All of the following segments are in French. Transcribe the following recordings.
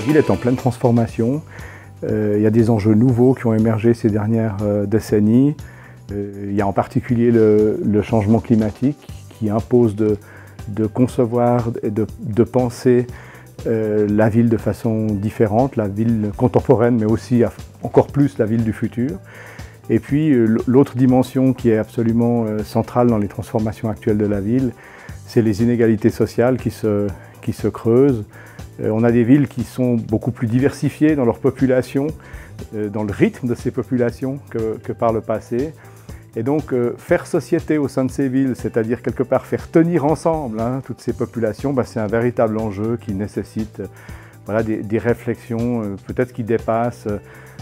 ville est en pleine transformation. Il y a des enjeux nouveaux qui ont émergé ces dernières décennies. Il y a en particulier le changement climatique qui impose de concevoir et de penser la ville de façon différente, la ville contemporaine, mais aussi encore plus la ville du futur. Et puis l'autre dimension qui est absolument centrale dans les transformations actuelles de la ville, c'est les inégalités sociales qui se creusent. On a des villes qui sont beaucoup plus diversifiées dans leur population, dans le rythme de ces populations que par le passé. Et donc faire société au sein de ces villes, c'est-à-dire quelque part faire tenir ensemble toutes ces populations, c'est un véritable enjeu qui nécessite des réflexions peut-être qui dépassent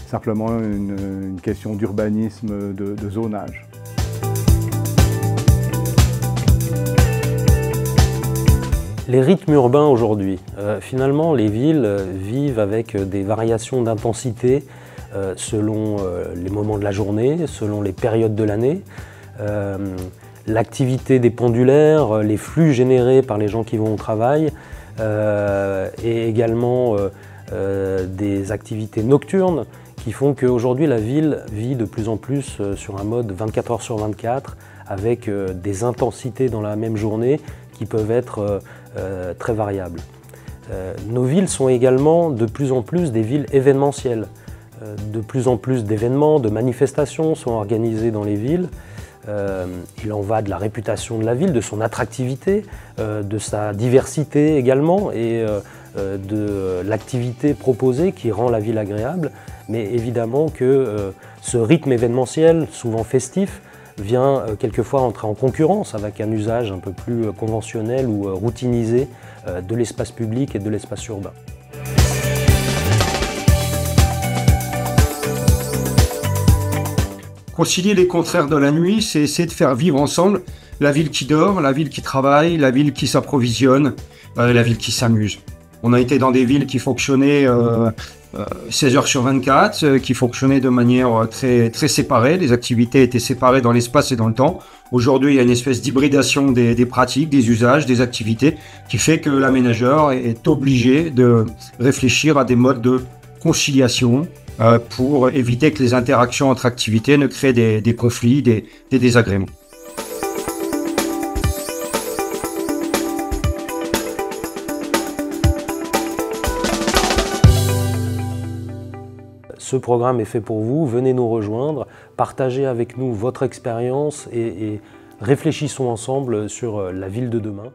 simplement une question d'urbanisme, de zonage. Les rythmes urbains aujourd'hui, finalement les villes vivent avec des variations d'intensité selon les moments de la journée, selon les périodes de l'année. L'activité des pendulaires, les flux générés par les gens qui vont au travail et également des activités nocturnes qui font qu'aujourd'hui la ville vit de plus en plus sur un mode 24 heures sur 24 avec des intensités dans la même journée qui peuvent être très variables. Nos villes sont également de plus en plus des villes événementielles. De plus en plus d'événements, de manifestations sont organisés dans les villes. Il en va de la réputation de la ville, de son attractivité, de sa diversité également et de l'activité proposée qui rend la ville agréable. Mais évidemment que ce rythme événementiel, souvent festif, vient quelquefois entrer en concurrence avec un usage un peu plus conventionnel ou routinisé de l'espace public et de l'espace urbain. Concilier les contraires de la nuit, c'est essayer de faire vivre ensemble la ville qui dort, la ville qui travaille, la ville qui s'approvisionne, la ville qui s'amuse. On a été dans des villes qui fonctionnaient 16 heures sur 24, qui fonctionnaient de manière très séparée. Les activités étaient séparées dans l'espace et dans le temps. Aujourd'hui, il y a une espèce d'hybridation des pratiques, des usages, des activités, qui fait que l'aménageur est obligé de réfléchir à des modes de conciliation pour éviter que les interactions entre activités ne créent des conflits, des désagréments. Ce programme est fait pour vous, venez nous rejoindre, partagez avec nous votre expérience et réfléchissons ensemble sur la ville de demain.